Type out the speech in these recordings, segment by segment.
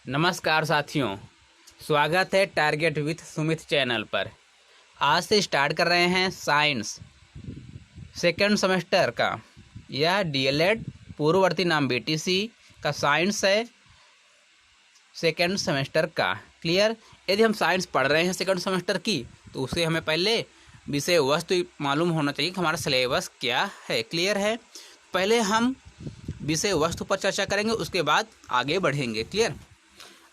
नमस्कार साथियों, स्वागत है टारगेट विथ सुमित चैनल पर। आज से स्टार्ट कर रहे हैं साइंस सेकेंड सेमेस्टर का। यह डीएलएड पूर्ववर्ती नाम बीटीसी का साइंस है सेकेंड सेमेस्टर का। क्लियर। यदि हम साइंस पढ़ रहे हैं सेकेंड सेमेस्टर की तो उसे हमें पहले विषय वस्तु मालूम होना चाहिए कि हमारा सिलेबस क्या है। क्लियर है। पहले हम विषय वस्तु पर चर्चा करेंगे, उसके बाद आगे बढ़ेंगे। क्लियर।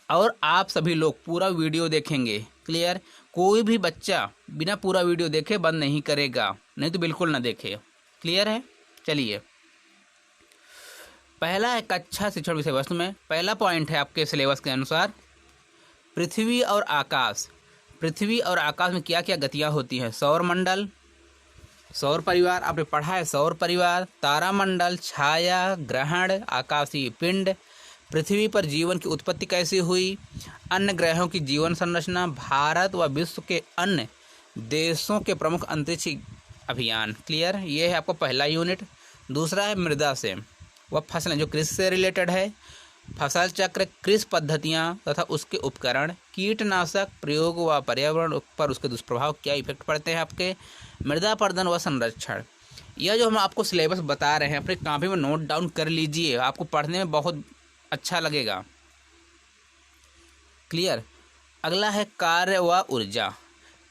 और आप सभी लोग पूरा वीडियो देखेंगे। क्लियर। कोई भी बच्चा बिना पूरा वीडियो देखे बंद नहीं करेगा, नहीं तो बिल्कुल ना देखे। क्लियर है। चलिए, पहला है कक्षा शिक्षण विषय वस्तु में पहला पॉइंट है आपके सिलेबस के अनुसार पृथ्वी और आकाश। पृथ्वी और आकाश में क्या क्या गतियां होती हैं? सौर मंडल, सौर परिवार आपने पढ़ा है, सौर परिवार, तारामंडल, छाया, ग्रहण, आकाशीय पिंड, पृथ्वी पर जीवन की उत्पत्ति कैसे हुई, अन्य ग्रहों की जीवन संरचना, भारत व विश्व के अन्य देशों के प्रमुख अंतरिक्ष अभियान। क्लियर। ये है आपका पहला यूनिट। दूसरा है मृदा से व फसलें, जो कृषि से रिलेटेड है। फसल चक्र, कृषि पद्धतियाँ तथा उसके उपकरण, कीटनाशक प्रयोग व पर्यावरण पर उसके दुष्प्रभाव, क्या इफेक्ट पड़ते हैं आपके, मृदा प्रबंधन व संरक्षण। यह जो हम आपको सिलेबस बता रहे हैं अपनी कॉपी में नोट डाउन कर लीजिए, आपको पढ़ने में बहुत अच्छा लगेगा। क्लियर। अगला है कार्य व ऊर्जा।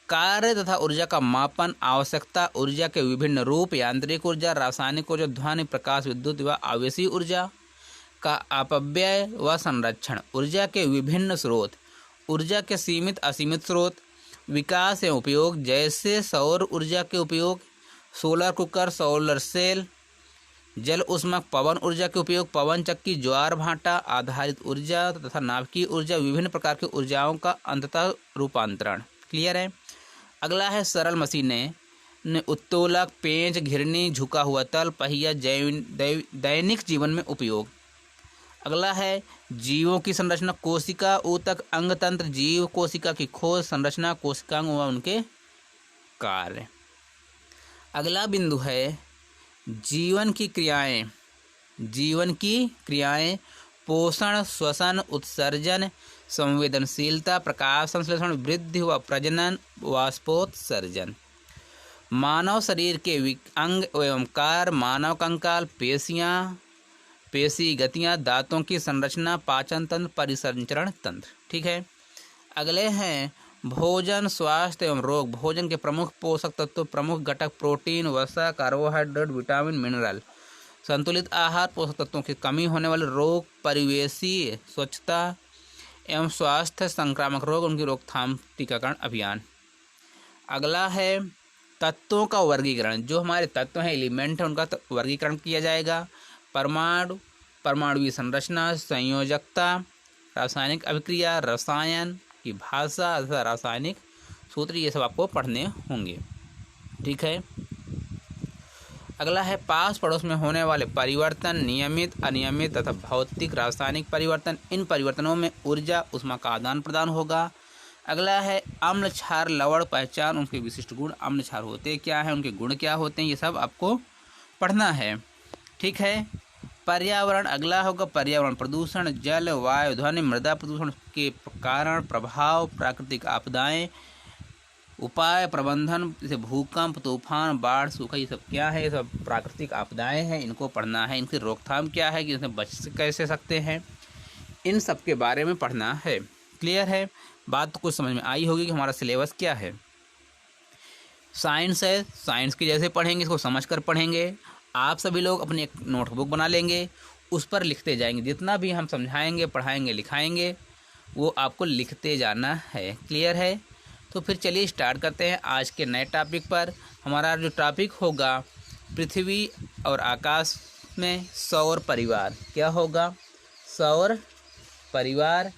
कार्य तथा ऊर्जा का मापन, आवश्यकता, ऊर्जा के विभिन्न रूप, यांत्रिक ऊर्जा, रासायनिक ऊर्जा, ध्वनि प्रकाश विद्युत व आवेशीय ऊर्जा का अपव्यय व संरक्षण, ऊर्जा के विभिन्न स्रोत, ऊर्जा के सीमित असीमित स्रोत, विकास एवं उपयोग, जैसे सौर ऊर्जा के उपयोग, सोलर कुकर, सोलर सेल, जल उष्मक पवन ऊर्जा के उपयोग, पवन चक्की, ज्वार भाटा आधारित ऊर्जा तथा नाभिकीय ऊर्जा, विभिन्न प्रकार की ऊर्जाओं का अंततः रूपांतरण। क्लियर है। अगला है सरल मशीनें, उत्तोलक, पेंच, घिरनी, झुका हुआ तल, पहिया, दैनिक जीवन में उपयोग। अगला है जीवों की संरचना, कोशिका, ऊतक, अंग तंत्र, जीव कोशिका की खोज, संरचना, कोशिकांग व उनके कार्य। अगला बिंदु है जीवन की क्रियाएं। जीवन की क्रियाएं, पोषण, श्वसन, उत्सर्जन, संवेदनशीलता, प्रकाश संश्लेषण, वृद्धि व प्रजनन, वाष्पोत्सर्जन। मानव शरीर के अंग एवं कार्य, मानव कंकाल, पेशियां, पेशी गतियां, दांतों की संरचना, पाचन तंत्र, परिसंचरण तंत्र। ठीक है। अगले हैं भोजन, स्वास्थ्य एवं रोग। भोजन के प्रमुख पोषक तत्व, प्रमुख घटक, प्रोटीन, वसा, कार्बोहाइड्रेट, विटामिन, मिनरल। संतुलित आहार, पोषक तत्वों की कमी होने वाले रोग, परिवेशीय स्वच्छता एवं स्वास्थ्य, संक्रामक रोग, उनकी रोकथाम, टीकाकरण अभियान। अगला है तत्वों का वर्गीकरण। जो हमारे तत्व हैं, एलिमेंट है, उनका वर्गीकरण किया जाएगा। परमाणु, परमाणुवीय संरचना, संयोजकता, रासायनिक अभिक्रिया, रसायन की भाषा तथा रासायनिक सूत्र, ये सब आपको पढ़ने होंगे। ठीक है। अगला है पास पड़ोस में होने वाले परिवर्तन, नियमित, अनियमित तथा भौतिक रासायनिक परिवर्तन। इन परिवर्तनों में ऊर्जा उष्मा का आदान प्रदान होगा। अगला है अम्ल क्षार लवण, पहचान उनके विशिष्ट गुण। अम्ल क्षार होते क्या हैं, उनके गुण क्या होते हैं, ये सब आपको पढ़ना है। ठीक है। पर्यावरण, अगला होगा पर्यावरण प्रदूषण, जल, वायु, ध्वनि, मृदा प्रदूषण के कारण प्रभाव, प्राकृतिक आपदाएं, उपाय, प्रबंधन, जैसे भूकंप, तूफान, बाढ़, सूखा, ये सब क्या है, ये सब प्राकृतिक आपदाएं हैं, इनको पढ़ना है। इनकी रोकथाम क्या है, कि इसमें बच कैसे सकते हैं, इन सब के बारे में पढ़ना है। क्लियर है। बात तो कुछ समझ में आई होगी कि हमारा सिलेबस क्या है। साइंस है, साइंस की जैसे पढ़ेंगे, इसको समझ कर पढ़ेंगे। आप सभी लोग अपनी एक नोटबुक बना लेंगे, उस पर लिखते जाएंगे। जितना भी हम समझाएंगे, पढ़ाएंगे, लिखाएंगे, वो आपको लिखते जाना है। क्लियर है। तो फिर चलिए स्टार्ट करते हैं आज के नए टॉपिक पर। हमारा जो टॉपिक होगा पृथ्वी और आकाश में सौर परिवार। क्या होगा? सौर परिवार।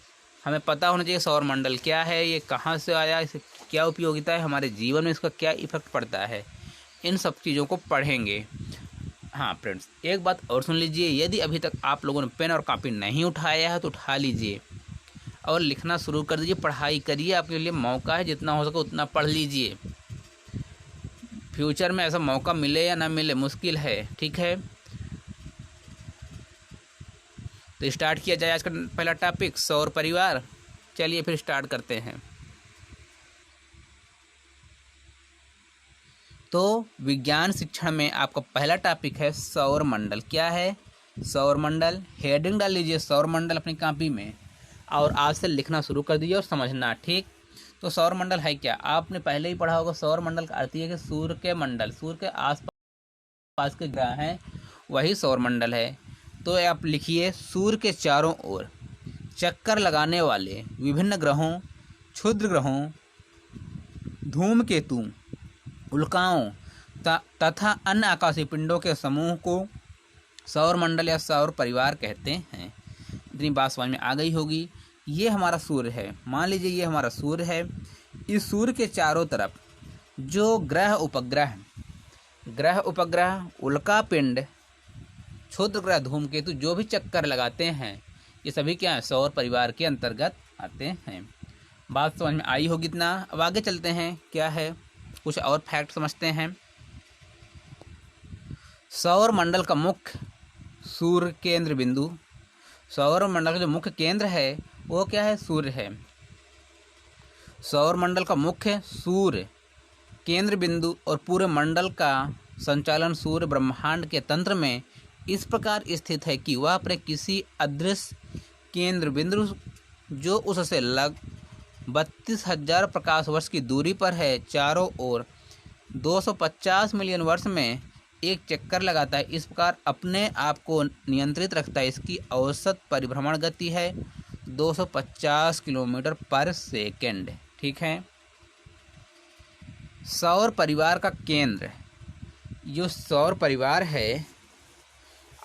हमें पता होना चाहिए सौर मंडल क्या है, ये कहाँ से आया, इसे क्या उपयोगिता है, हमारे जीवन में इसका क्या इफेक्ट पड़ता है, इन सब चीज़ों को पढ़ेंगे। हाँ फ्रेंड्स, एक बात और सुन लीजिए, यदि अभी तक आप लोगों ने पेन और कॉपी नहीं उठाया है तो उठा लीजिए और लिखना शुरू कर दीजिए। पढ़ाई करिए, आपके लिए मौका है, जितना हो सके उतना पढ़ लीजिए। फ्यूचर में ऐसा मौका मिले या ना मिले, मुश्किल है। ठीक है। तो स्टार्ट किया जाए आज का पहला टॉपिक सौर परिवार। चलिए फिर स्टार्ट करते हैं। तो विज्ञान शिक्षण में आपका पहला टॉपिक है सौर मंडल। क्या है सौर मंडल? हेडिंग डाल लीजिए सौर मंडल अपनी कॉपी में और आज से लिखना शुरू कर दीजिए और समझना, ठीक। तो सौर मंडल है क्या? आपने पहले ही पढ़ा होगा। सौर मंडल का अर्थ है कि सूर्य के मंडल, सूर्य के आसपास के ग्रह हैं, वही सौर मंडल है। तो आप लिखिए सूर्य के चारों ओर चक्कर लगाने वाले विभिन्न ग्रहों, क्षुद्र ग्रहों, धूमकेतु, उल्काओं तथा अन्य आकाशीय पिंडों के समूह को सौर मंडल या सौर परिवार कहते हैं। इतनी बात समझ में आ गई होगी। ये हमारा सूर्य है, मान लीजिए ये हमारा सूर्य है। इस सूर्य के चारों तरफ जो ग्रह उपग्रह, उल्का पिंड, क्षुद्र ग्रह, धूमकेतु जो भी चक्कर लगाते हैं, ये सभी क्या है? सौर परिवार के अंतर्गत आते हैं। बात समझ में आई होगी इतना। अब आगे चलते हैं, क्या है कुछ और फैक्ट समझते हैं। सौर मंडल का मुख्य सूर्य केंद्र बिंदु, सौर मंडल का जो मुख्य केंद्र है वो क्या है? सूर्य है। सौर मंडल का मुख्य सूर्य केंद्र बिंदु और पूरे मंडल का संचालन सूर्य ब्रह्मांड के तंत्र में इस प्रकार स्थित है कि वह अपने किसी अदृश्य केंद्र बिंदु जो उससे लग 32,000 प्रकाश वर्ष की दूरी पर है, चारों ओर 250 मिलियन वर्ष में एक चक्कर लगाता है। इस प्रकार अपने आप को नियंत्रित रखता है। इसकी औसत परिभ्रमण गति है 250 किलोमीटर पर सेकेंड, ठीक है। सौर परिवार का केंद्र, जो सौर परिवार है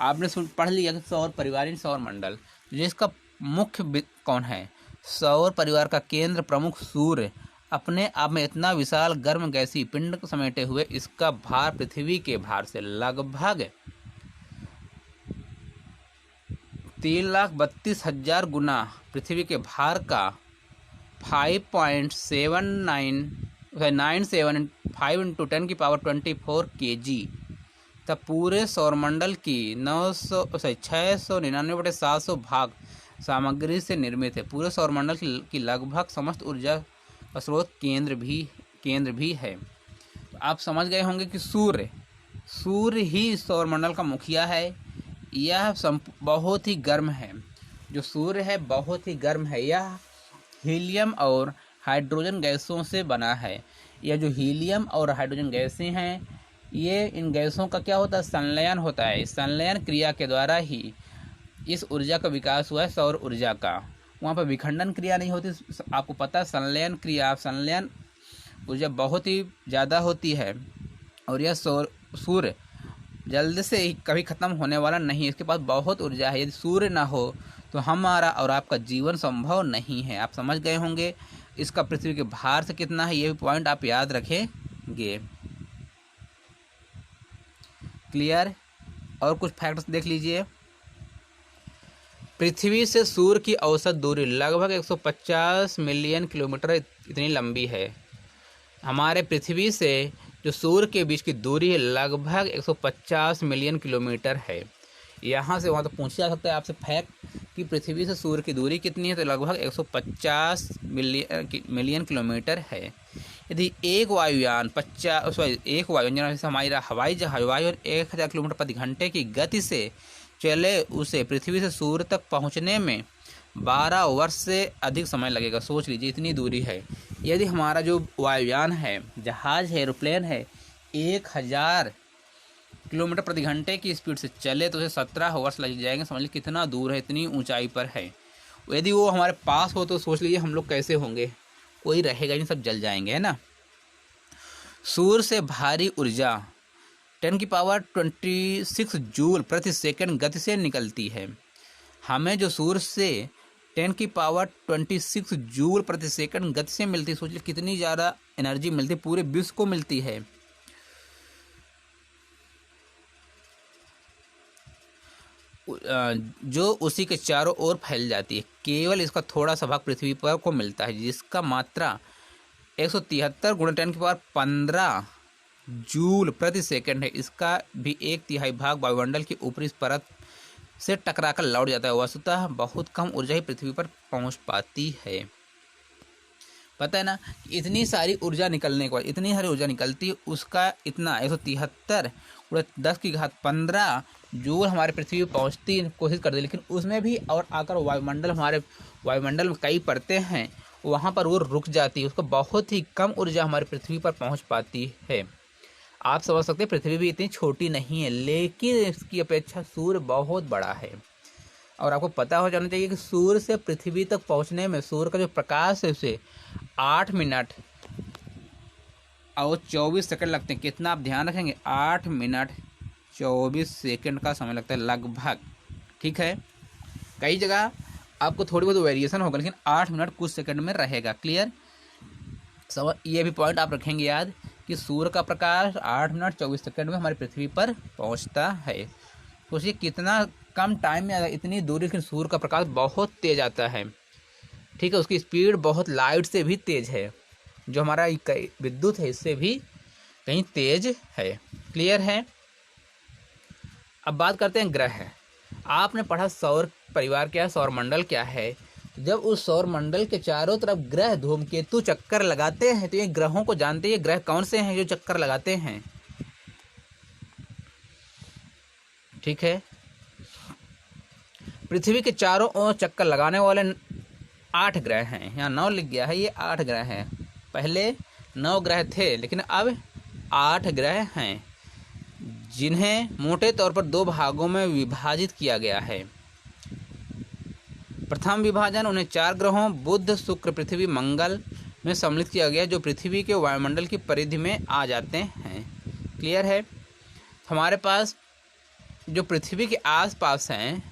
आपने पढ़ लिया कि सौर परिवार यानी सौर मंडल, जिसका मुख्य कौन है? सौर परिवार का केंद्र प्रमुख सूर्य अपने आप में इतना विशाल गर्म गैसीय पिंड को समेटे हुए, इसका भार पृथ्वी के भार से लगभग 3,32,000 गुना पृथ्वी के भार का 5.97 इंटू 10 की पावर 24 kg तब पूरे सौरमंडल की 699/700 भाग सामग्री से निर्मित है। पूरे सौरमंडल की लगभग समस्त ऊर्जा का स्रोत केंद्र भी है। तो आप समझ गए होंगे कि सूर्य ही सौरमंडल का मुखिया है। यह बहुत ही गर्म है। जो सूर्य है बहुत ही गर्म है। यह हीलियम और हाइड्रोजन गैसों से बना है। यह जो हीलियम और हाइड्रोजन गैसें हैं, ये इन गैसों का क्या होता है? संलयन होता है। इस संलयन क्रिया के द्वारा ही इस ऊर्जा का विकास हुआ है, सौर ऊर्जा का। वहाँ पर विखंडन क्रिया नहीं होती। आपको पता है संलयन ऊर्जा बहुत ही ज़्यादा होती है और यह सूर्य जल्द से ही कभी ख़त्म होने वाला नहीं। इसके पास बहुत ऊर्जा है। यदि सूर्य ना हो तो हमारा और आपका जीवन संभव नहीं है। आप समझ गए होंगे। इसका पृथ्वी के भार से कितना है, ये भी पॉइंट आप याद रखेंगे। क्लियर? और कुछ फैक्ट्स देख लीजिए। पृथ्वी से सूर्य की औसत दूरी लगभग 150 मिलियन किलोमीटर इतनी लंबी है। हमारे पृथ्वी से जो सूर्य के बीच की दूरी है लगभग 150 मिलियन किलोमीटर है। यहाँ से वहाँ तो पूछा जा सकता है आपसे फैक्ट कि पृथ्वी से सूर्य की दूरी कितनी है, तो लगभग 150 मिलियन किलोमीटर है। यदि एक वायुयान जैसे हमारा हवाई जहाज 1000 किलोमीटर प्रति घंटे की गति से चले, उसे पृथ्वी से सूर्य तक पहुंचने में 12 वर्ष से अधिक समय लगेगा। सोच लीजिए इतनी दूरी है। यदि हमारा जो वायुयान है, जहाज है, एरोप्लेन है, 1000 किलोमीटर प्रति घंटे की स्पीड से चले तो उसे 17 वर्ष लग जाएंगे। समझ लीजिए कितना दूर है, इतनी ऊंचाई पर है। यदि वो हमारे पास हो तो सोच लीजिए हम लोग कैसे होंगे, कोई रहेगा नहीं, सब जल जाएंगे, है ना। सूर्य से भारी ऊर्जा 10 की पावर 26 जूल प्रति सेकंड गति से निकलती है। हमें जो सूर्य से 10 की पावर 26 जूल प्रति सेकंड गति से मिलती है, सोचिए कितनी ज़्यादा एनर्जी मिलती है, पूरे विश्व को मिलती है। जो उसी के चारों ओर फैल जाती है। केवल इसका थोड़ा सा भाग पृथ्वी पर को मिलता है, जिसका मात्रा 173 × 10 की पावर 15 जूल प्रति सेकंड है। इसका भी 1/3 भाग वायुमंडल की ऊपरी परत से टकराकर लौट जाता है। वस्तुतः बहुत कम ऊर्जा ही पृथ्वी पर पहुंच पाती है। पता है ना कि इतनी सारी ऊर्जा निकलने के बाद, इतनी सारी ऊर्जा निकलती है, उसका इतना 173 10 की घात 15 जूल हमारे पृथ्वी पर पहुँचती कोशिश करती है, लेकिन उसमें भी और आकर वायुमंडल, हमारे वायुमंडल में कई परतें हैं, वहाँ पर वो रुक जाती है। उसको बहुत ही कम ऊर्जा हमारी पृथ्वी पर पहुँच पाती है। आप समझ सकते हैं पृथ्वी भी इतनी छोटी नहीं है, लेकिन इसकी अपेक्षा सूर्य बहुत बड़ा है। और आपको पता हो जाना चाहिए कि सूर्य से पृथ्वी तक पहुंचने में सूर्य का जो प्रकाश है उसे 8 मिनट और 24 सेकंड लगते हैं। कितना आप ध्यान रखेंगे? 8 मिनट 24 सेकंड का समय लगता है लगभग। ठीक है, कई जगह आपको थोड़ी बहुत वेरिएशन होगा, लेकिन 8 मिनट कुछ सेकंड में रहेगा। क्लियर? सब ये भी पॉइंट आप रखेंगे याद कि सूर्य का प्रकाश 8 मिनट 24 सेकंड में हमारी पृथ्वी पर पहुंचता है। सोचिए कितना कम टाइम में इतनी दूरी, लेकिन सूर्य का प्रकाश बहुत तेज आता है। ठीक है, उसकी स्पीड बहुत लाइट से भी तेज है, जो हमारा विद्युत है इससे भी कहीं तेज है। क्लियर है? अब बात करते हैं ग्रह। आपने पढ़ा सौर परिवार क्या है, सौर मंडल क्या है। जब उस सौर मंडल के चारों तरफ ग्रह धूमकेतु चक्कर लगाते हैं, तो ये ग्रहों को जानते हैं ग्रह कौन से हैं जो चक्कर लगाते हैं। ठीक है, पृथ्वी के चारों ओर चक्कर लगाने वाले 8 ग्रह हैं। यहाँ 9 लिख गया है, ये 8 ग्रह हैं। पहले 9 ग्रह थे, लेकिन अब 8 ग्रह हैं, जिन्हें मोटे तौर पर 2 भागों में विभाजित किया गया है। प्रथम विभाजन उन्हें 4 ग्रहों बुध, शुक्र, पृथ्वी, मंगल में सम्मिलित किया गया, जो पृथ्वी के वायुमंडल की परिधि में आ जाते हैं। क्लियर है? हमारे पास जो पृथ्वी के आसपास हैं,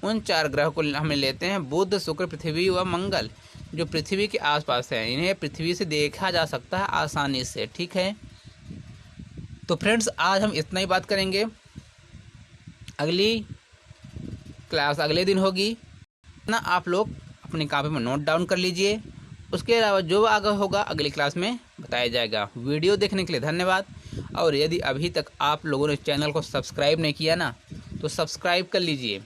उन 4 ग्रह को हम लेते हैं बुध, शुक्र, पृथ्वी व मंगल, जो पृथ्वी के आसपास हैं। इन्हें पृथ्वी से देखा जा सकता है आसानी से। ठीक है, तो फ्रेंड्स आज हम इतना ही बात करेंगे। अगली क्लास अगले दिन होगी ना, आप लोग अपनी कॉपी में नोट डाउन कर लीजिए। उसके अलावा जो आगे होगा अगली क्लास में बताया जाएगा। वीडियो देखने के लिए धन्यवाद। और यदि अभी तक आप लोगों ने चैनल को सब्सक्राइब नहीं किया ना, तो सब्सक्राइब कर लीजिए।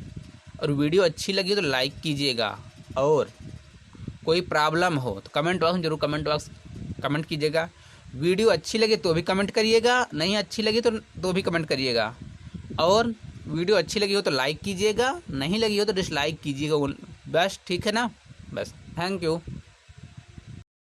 और वीडियो अच्छी लगी तो लाइक कीजिएगा। और कोई प्रॉब्लम हो तो कमेंट बॉक्स में जरूर कमेंट कीजिएगा। वीडियो अच्छी लगे तो भी कमेंट करिएगा, नहीं अच्छी लगी तो भी कमेंट करिएगा। और वीडियो अच्छी लगी हो तो लाइक कीजिएगा, नहीं लगी हो तो डिसलाइक कीजिएगा बस। ठीक है ना? बस, थैंक यू।